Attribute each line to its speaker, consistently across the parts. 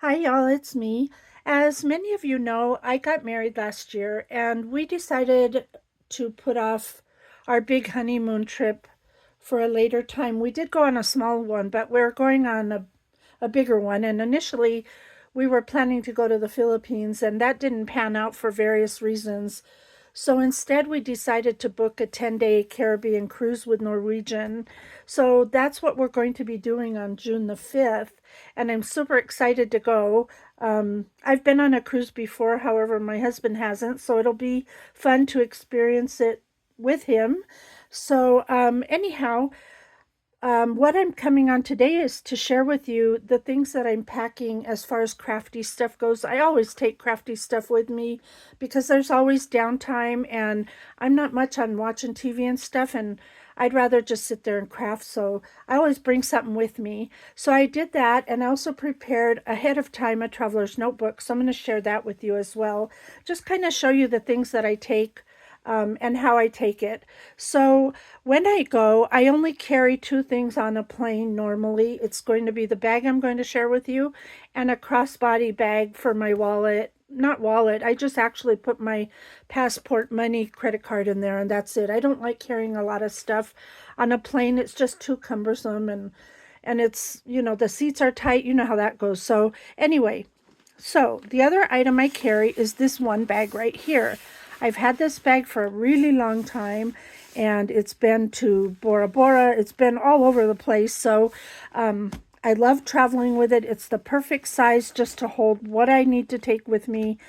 Speaker 1: Hi, y'all, it's me. As many of you know, I got married last year and we decided to put off our big honeymoon trip for a later time. We did go on a small one, but we're going on a bigger one. And initially, we were planning to go to the Philippines, and that didn't pan out for various reasons. So instead, we decided to book a 10-day Caribbean cruise with Norwegian. So that's what we're going to be doing on June the 5th. And I'm super excited to go. I've been on a cruise before, however, my husband hasn't. So it'll be fun to experience it with him. So, anyhow, what I'm coming on today is to share with you the things that I'm packing as far as crafty stuff goes. I always take crafty stuff with me because there's always downtime and I'm not much on watching TV and stuff, and I'd rather just sit there and craft. So I always bring something with me. So I did that, and I also prepared ahead of time a traveler's notebook. So I'm going to share that with you as well. Just kind of show you the things that I take and how I take it. So when I go, I only carry two things on a plane normally. It's going to be the bag I'm going to share with you and a crossbody bag for my wallet. Not wallet, I just actually put my passport, money, credit card in there, and that's it. I don't like carrying a lot of stuff on a plane. It's just too cumbersome, and it's, the seats are tight. You know how that goes. So anyway, so the other item I carry is this one bag right here. I've had this bag for a really long time, and it's been to Bora Bora. It's been all over the place. So I love traveling with it. It's the perfect size just to hold what I need to take with me.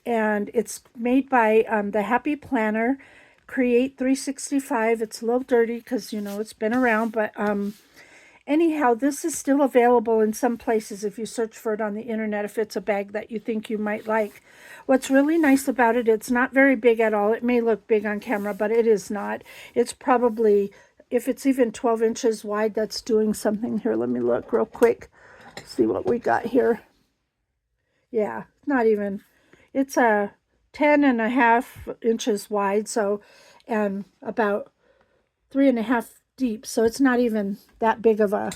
Speaker 1: And it's made by the Happy Planner Create 365. It's a little dirty because, it's been around, but anyhow, this is still available in some places if you search for it on the internet, if it's a bag that you think you might like. What's really nice about it, it's not very big at all. It may look big on camera, but it is not. It's probably, if it's even 12 inches wide, that's doing something. Here, let me look real quick. See what we got here. Yeah, not even. It's a 10.5 inches wide, so, and about 3.5 deep, so it's not even that big of a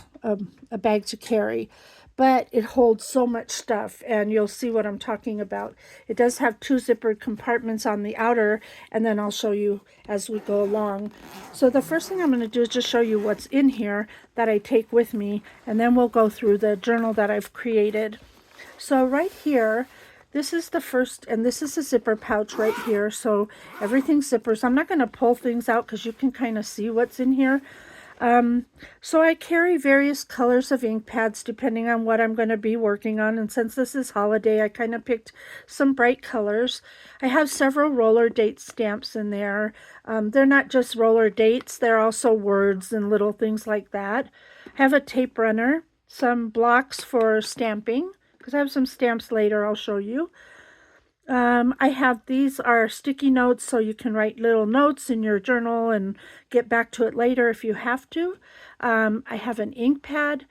Speaker 1: bag to carry, but it holds so much stuff, and you'll see what I'm talking about. It does have two zippered compartments on the outer, and then I'll show you as we go along. So the first thing I'm going to do is just show you what's in here that I take with me, and then we'll go through the journal that I've created. So right here, this is the first, and this is a zipper pouch right here. So everything's zippers. I'm not going to pull things out because you can kind of see what's in here. So I carry various colors of ink pads depending on what I'm going to be working on. And since this is holiday, I kind of picked some bright colors. I have several roller date stamps in there. They're not just roller dates. They're also words and little things like that. I have a tape runner, some blocks for stamping, because I have some stamps later I'll show you. I have, these are sticky notes, so you can write little notes in your journal and get back to it later if you have to. I have an ink pad,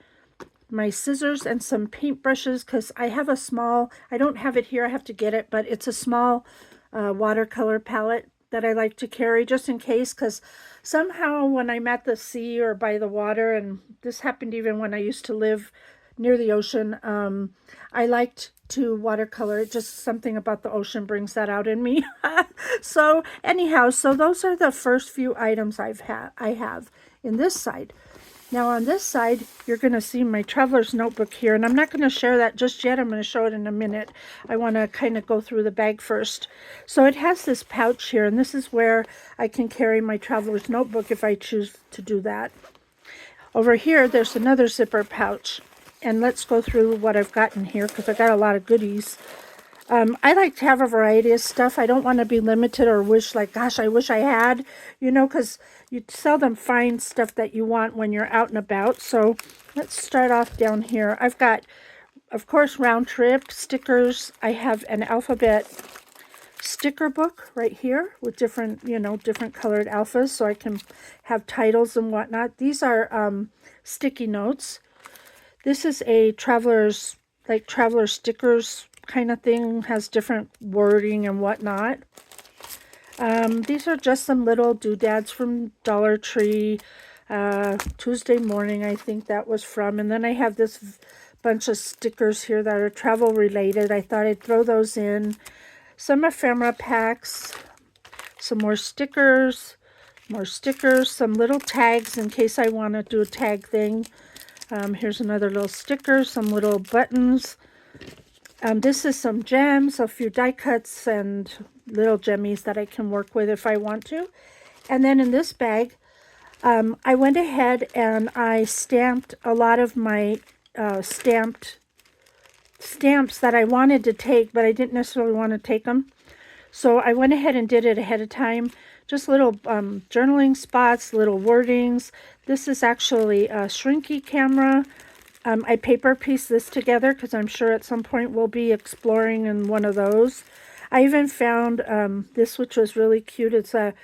Speaker 1: my scissors, and some paint brushes because I have a small, I don't have it here, I have to get it, but it's a small watercolor palette that I like to carry just in case, because somehow when I'm at the sea or by the water, and this happened even when I used to live near the ocean, I liked to watercolor. Just something about the ocean brings that out in me. So anyhow, so those are the first few items I have in this side. Now on this side, you're going to see my traveler's notebook here, and I'm not going to share that just yet. I'm going to show it in a minute. I want to kind of go through the bag first. So it has this pouch here, and this is where I can carry my traveler's notebook if I choose to do that. Over here, there's another zipper pouch. And let's go through what I've got in here because I got a lot of goodies. I like to have a variety of stuff. I don't want to be limited or wish like, gosh, I wish I had, because you seldom find stuff that you want when you're out and about. So let's start off down here. I've got, of course, round trip stickers. I have an alphabet sticker book right here with different, different colored alphas so I can have titles and whatnot. These are sticky notes. This is a traveler stickers kind of thing, has different wording and whatnot. These are just some little doodads from Dollar Tree. Tuesday morning, I think that was from. And then I have this bunch of stickers here that are travel related. I thought I'd throw those in. Some ephemera packs, some more stickers, some little tags in case I want to do a tag thing. Here's another little sticker, some little buttons. This is some gems, a few die cuts, and little gemmies that I can work with if I want to. And then in this bag, I went ahead and I stamped a lot of my stamps that I wanted to take, but I didn't necessarily want to take them. So I went ahead and did it ahead of time. Just little journaling spots, little wordings. This is actually a shrinky camera. I paper pieced this together because I'm sure at some point we'll be exploring in one of those. I even found this, which was really cute. It's a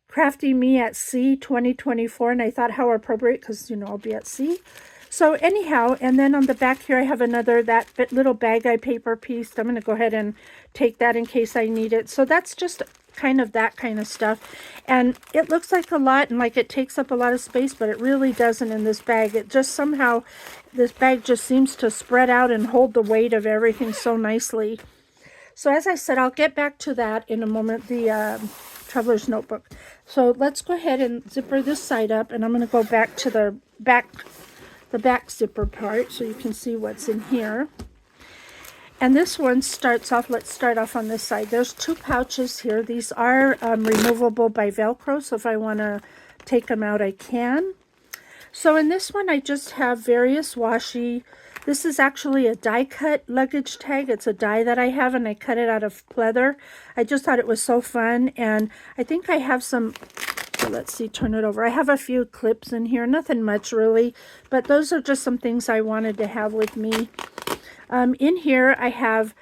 Speaker 1: Crafty Me at Sea 2024, and I thought how appropriate because, you know, I'll be at sea. So anyhow, and then on the back here I have another, that little bag I paper pieced. I'm going to go ahead and take that in case I need it. So that's just kind of that kind of stuff. And it looks like a lot and like it takes up a lot of space, but it really doesn't in this bag. It just somehow, this bag just seems to spread out and hold the weight of everything so nicely. So as I said, I'll get back to that in a moment, the Traveler's Notebook. So let's go ahead and zipper this side up, and I'm going to go back to the back zipper part so you can see what's in here. And this one starts off, let's start off on this side. There's two pouches here. These are removable by Velcro, so if I want to take them out, I can. So in this one, I just have various washi. This is actually a die cut luggage tag. It's a die that I have, and I cut it out of pleather. I just thought it was so fun, and I think I have some, let's see, turn it over. I have a few clips in here, nothing much really, but those are just some things I wanted to have with me. In here, I have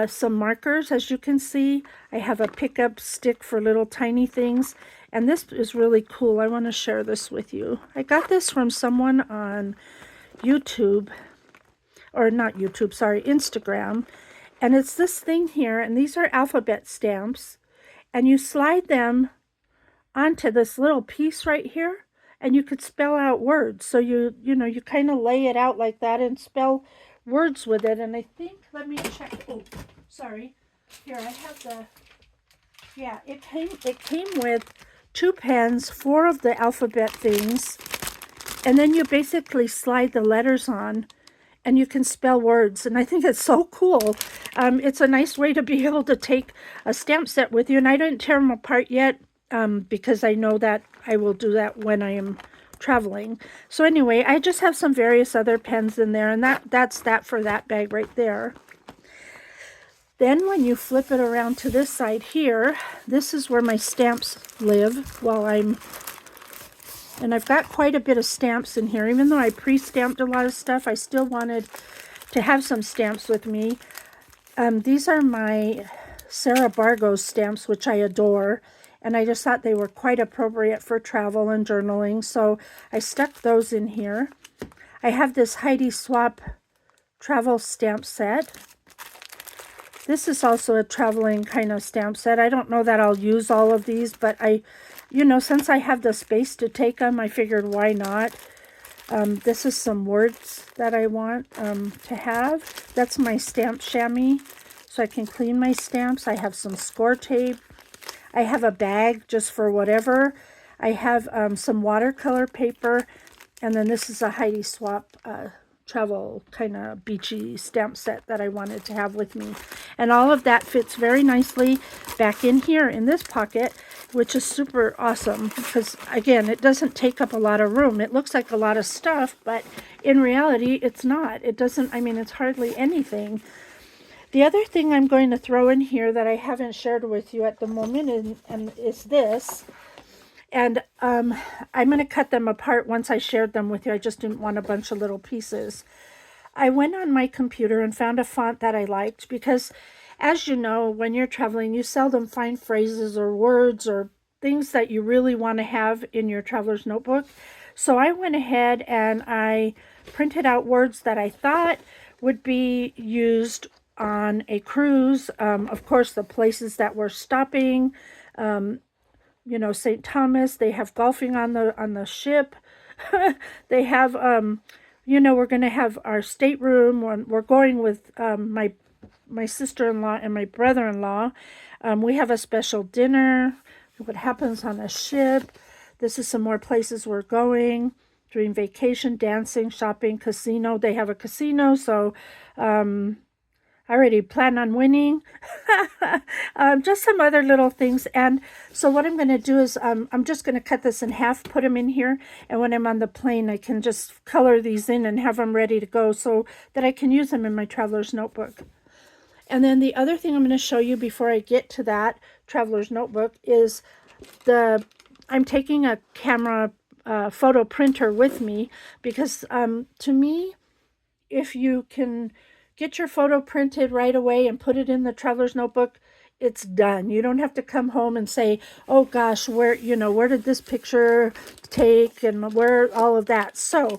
Speaker 1: some markers, as you can see. I have a pickup stick for little tiny things, and this is really cool. I want to share this with you. I got this from someone on YouTube, or not YouTube, sorry, Instagram, and it's this thing here, and these are alphabet stamps, and you slide them onto this little piece right here, and you could spell out words. So you know, you kind of lay it out like that and spell words with it. And I think, let me check. Oh, sorry. Here, I have the, yeah, it came with 2 pens, 4 of the alphabet things, and then you basically slide the letters on and you can spell words. And I think it's so cool. It's a nice way to be able to take a stamp set with you. And I didn't tear them apart yet because I know that I will do that when I am traveling. So anyway, I just have some various other pens in there, and that's that for that bag right there. Then when you flip it around to this side here, this is where my stamps live while I'm, and I've got quite a bit of stamps in here. Even though I pre-stamped a lot of stuff, I still wanted to have some stamps with me. These are my Sarah Bargo stamps, which I adore, and I just thought they were quite appropriate for travel and journaling, so I stuck those in here. I have this Heidi Swap travel stamp set. This is also a traveling kind of stamp set. I don't know that I'll use all of these, but you know, since I have the space to take them, I figured why not. This is some words that I want to have. That's my stamp chamois, so I can clean my stamps. I have some score tape. I have a bag just for whatever. I have some watercolor paper, and then this is a Heidi Swap travel kind of beachy stamp set that I wanted to have with me. And all of that fits very nicely back in here in this pocket, which is super awesome because, again, it doesn't take up a lot of room. It looks like a lot of stuff, but in reality, it's not. It doesn't, I mean, it's hardly anything. The other thing I'm going to throw in here that I haven't shared with you at the moment and is this. And I'm going to cut them apart once I shared them with you. I just didn't want a bunch of little pieces. I went on my computer and found a font that I liked because, as you know, when you're traveling, you seldom find phrases or words or things that you really want to have in your traveler's notebook. So I went ahead and I printed out words that I thought would be used on a cruise. Of course, the places that we're stopping, you know, St. Thomas, they have golfing on the ship. They have, you know, we're going to have our stateroom. We're going with my sister-in-law and my brother-in-law. We have a special dinner. What happens on a ship. This is some more places we're going. During vacation, dancing, shopping, casino. They have a casino, so I already plan on winning. Just some other little things. And so what I'm going to do is I'm just going to cut this in half, put them in here. And when I'm on the plane, I can just color these in and have them ready to go so that I can use them in my traveler's notebook. And then the other thing I'm going to show you before I get to that traveler's notebook is I'm taking a camera photo printer with me because to me, if you can get your photo printed right away and put it in the traveler's notebook, it's done. You don't have to come home and say, oh gosh, where did this picture take and where all of that. So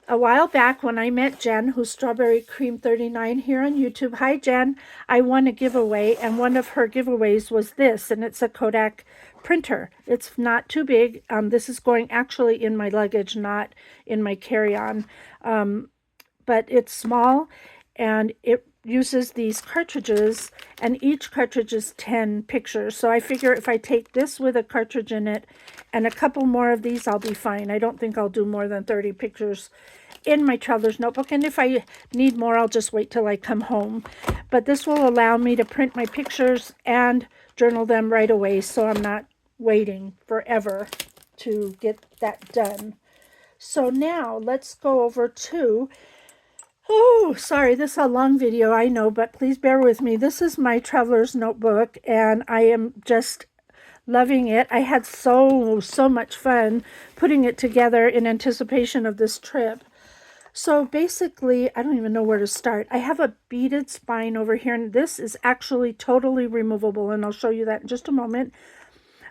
Speaker 1: a while back when I met Jen, who's Strawberry Cream 39 here on YouTube. Hi, Jen. I won a giveaway, and one of her giveaways was this, and it's a Kodak printer. It's not too big. This is going actually in my luggage, not in my carry-on. But it's small, and it uses these cartridges, and each cartridge is 10 pictures. So I figure if I take this with a cartridge in it and a couple more of these, I'll be fine. I don't think I'll do more than 30 pictures in my traveler's notebook. And if I need more, I'll just wait till I come home. But this will allow me to print my pictures and journal them right away, so I'm not waiting forever to get that done. So now let's go over to, oh, sorry, this is a long video, I know, but please bear with me. This is my traveler's notebook, and I am just loving it. I had so much fun putting it together in anticipation of this trip. So basically, I don't even know where to start. I have a beaded spine over here, and this is actually totally removable, and I'll show you that in just a moment.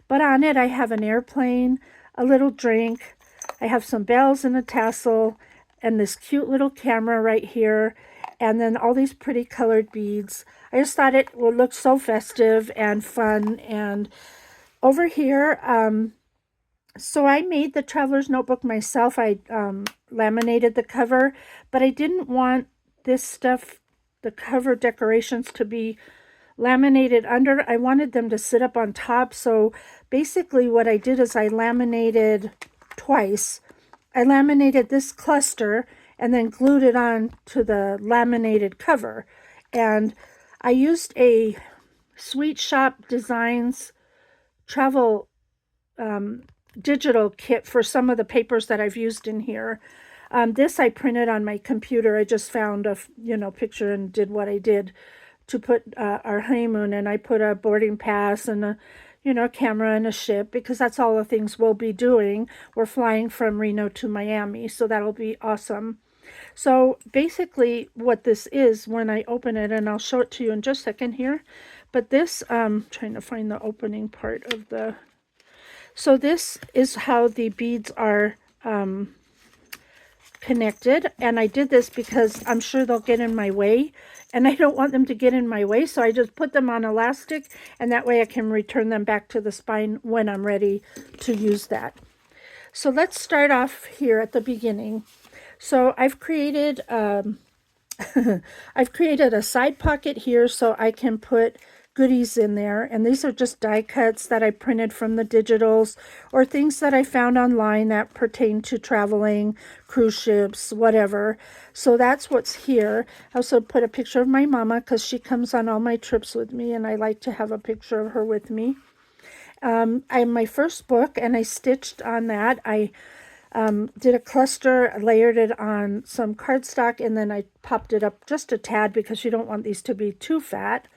Speaker 1: But on it, I have an airplane, a little drink, I have some bells and a tassel, and this cute little camera right here, and then all these pretty colored beads. I just thought it would look so festive and fun. And over here, so I made the traveler's notebook myself. I laminated the cover, but I didn't want this stuff, the cover decorations, to be laminated under. I wanted them to sit up on top. So basically what I did is I laminated twice. I laminated this cluster and then glued it on to the laminated cover. And I used a Sweet Shop Designs travel digital kit for some of the papers that I've used in here. This I printed on my computer. I just found a picture and did what I did to put our honeymoon, and I put a boarding pass and a camera and a ship, because that's all the things we'll be doing. We're flying from Reno to Miami, so that'll be awesome. So basically what this is, when I open it, and I'll show it to you in just a second here, but this, trying to find the opening part of the, so this is how the beads are connected, and I did this because I'm sure they'll get in my way, and I don't want them to get in my way, so I just put them on elastic, and that way I can return them back to the spine when I'm ready to use that. So let's start off here at the beginning. So I've created I've created a side pocket here so I can put goodies in there, and these are just die cuts that I printed from the digitals, or things that I found online that pertain to traveling, cruise ships, whatever. So that's what's here. I also put a picture of my mama because she comes on all my trips with me, and I like to have a picture of her with me. I my first book, and I stitched on that. I did a cluster, layered it on some cardstock, and then I popped it up just a tad because you don't want these to be too fat.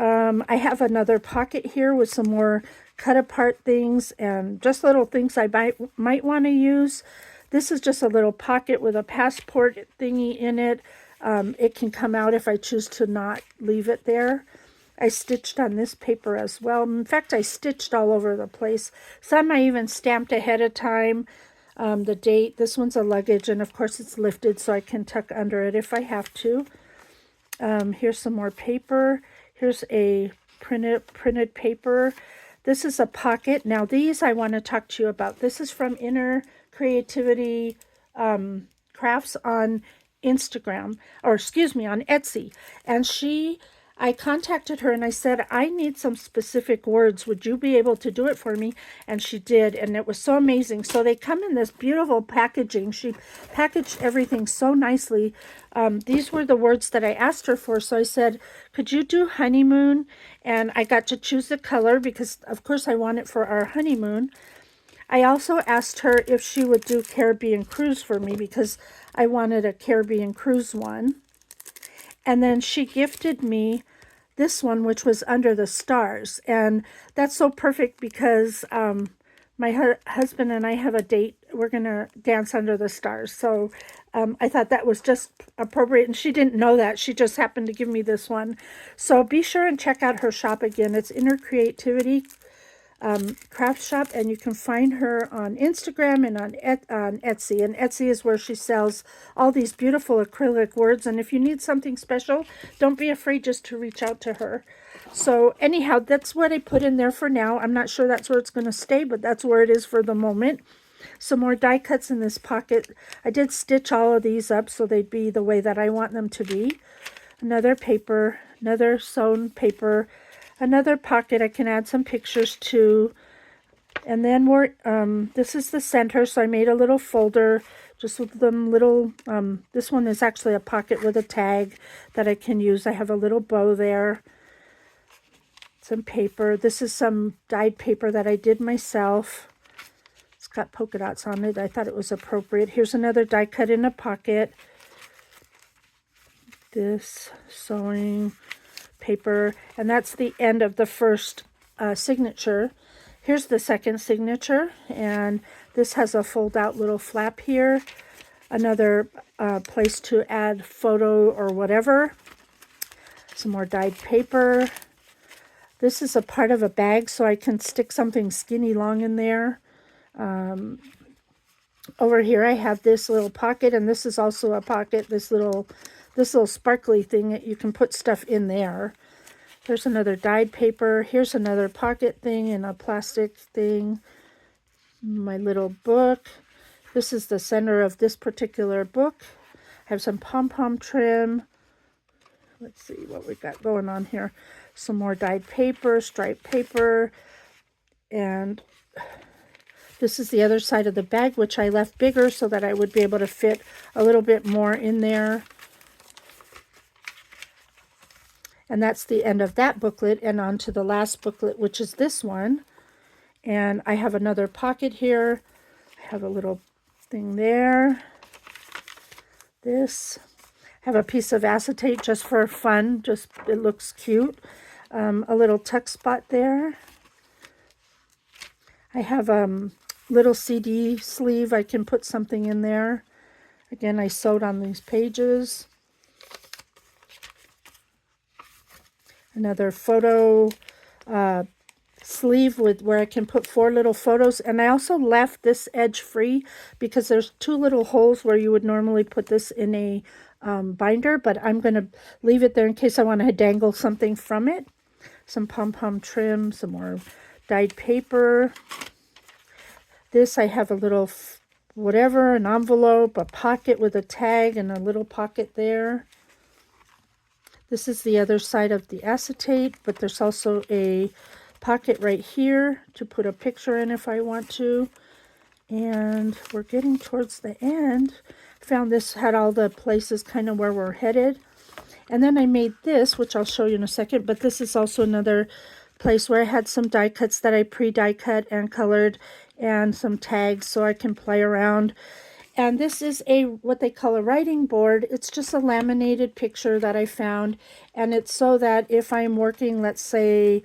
Speaker 1: I have another pocket here with some more cut apart things and just little things I might want to use. This is just a little pocket with a passport thingy in it. It can come out if I choose to not leave it there. I stitched on this paper as well. In fact, I stitched all over the place. Some I even stamped ahead of time, the date. This one's a luggage, and of course it's lifted so I can tuck under it if I have to. Here's some more paper. Here's a printed paper. This is a pocket. Now these I want to talk to you about. This is from Inner Creativity Crafts on Instagram, or excuse me, on Etsy. And I contacted her and I said, I need some specific words. Would you be able to do it for me? And she did, and it was so amazing. So they come in this beautiful packaging. She packaged everything so nicely. These were the words that I asked her for. So I said, could you do honeymoon? And I got to choose the color because, of course, I want it for our honeymoon. I also asked her if she would do Caribbean Cruise for me because I wanted a Caribbean Cruise one. And then she gifted me this one, which was Under the Stars. And that's so perfect because my husband and I have a date. We're going to dance under the stars. So I thought that was just appropriate. And she didn't know that. She just happened to give me this one. So be sure and check out her shop again. It's Inner Creativity craft shop, and you can find her on Instagram and on Etsy. And Etsy is where she sells all these beautiful acrylic words. And if you need something special, don't be afraid just to reach out to her. So anyhow, that's what I put in there for now. I'm not sure that's where it's going to stay, but that's where it is for the moment. Some more die cuts in this pocket. I did stitch all of these up so they'd be the way that I want them to be. Another paper, another sewn paper, another pocket I can add some pictures to. And then this is the center, so I made a little folder just with them little, this one is actually a pocket with a tag that I can use. I have a little bow there. Some paper. This is some dyed paper that I did myself. It's got polka dots on it. I thought it was appropriate. Here's another die cut in a pocket. This sewing paper, and that's the end of the first signature. Here's the second signature, and this has a fold-out little flap here. Another place to add photo or whatever. Some more dyed paper. This is a part of a bag, so I can stick something skinny long in there. Over here I have this little pocket, and this is also a pocket, this little sparkly thing that you can put stuff in there. There's another dyed paper. Here's another pocket thing and a plastic thing. My little book. This is the center of this particular book. I have some pom-pom trim. Let's see what we got going on here. Some more dyed paper, striped paper, and this is the other side of the bag, which I left bigger so that I would be able to fit a little bit more in there. And that's the end of that booklet, and on to the last booklet, which is this one. And I have another pocket here. I have a little thing there. This. I have a piece of acetate just for fun. Just, it looks cute. A little tuck spot there. I have a little CD sleeve. I can put something in there. Again, I sewed on these pages. Another photo sleeve where I can put 4 little photos. And I also left this edge free because there's 2 little holes where you would normally put this in a binder, but I'm going to leave it there in case I want to dangle something from it. Some pom-pom trim, some more dyed paper. This, I have a little whatever, an envelope, a pocket with a tag, and a little pocket there. This is the other side of the acetate, but there's also a pocket right here to put a picture in if I want to. And we're getting towards the end. Found this had all the places kind of where we're headed. And then I made this, which I'll show you in a second, but this is also another place where I had some die cuts that I pre-die cut and colored, and some tags so I can play around. And this is what they call a writing board. It's just a laminated picture that I found, and it's so that if I'm working, let's say,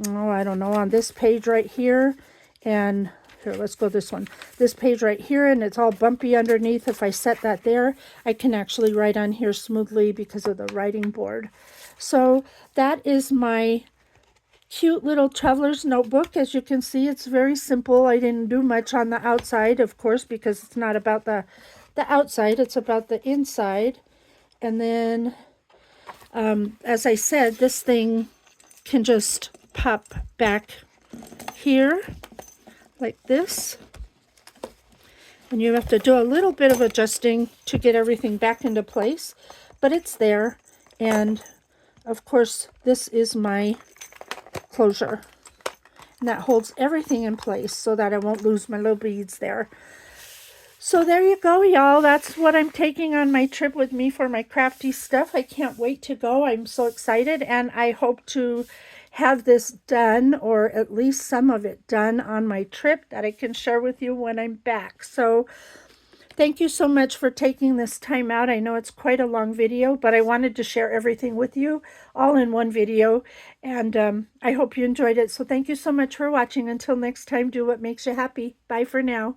Speaker 1: I don't know, on this page right here, and here, let's go this one. This page right here, and it's all bumpy underneath. If I set that there, I can actually write on here smoothly because of the writing board. So that is my cute little traveler's notebook. As you can see, it's very simple. I didn't do much on the outside, of course, because it's not about the outside, it's about the inside. And then, as I said, this thing can just pop back here like this. And you have to do a little bit of adjusting to get everything back into place, but it's there. And of course, this is my closure. And that holds everything in place so that I won't lose my little beads there. So there you go, y'all. That's what I'm taking on my trip with me for my crafty stuff. I can't wait to go. I'm so excited, and I hope to have this done, or at least some of it done, on my trip that I can share with you when I'm back. So thank you so much for taking this time out. I know it's quite a long video, but I wanted to share everything with you all in one video, and I hope you enjoyed it. So thank you so much for watching. Until next time, do what makes you happy. Bye for now.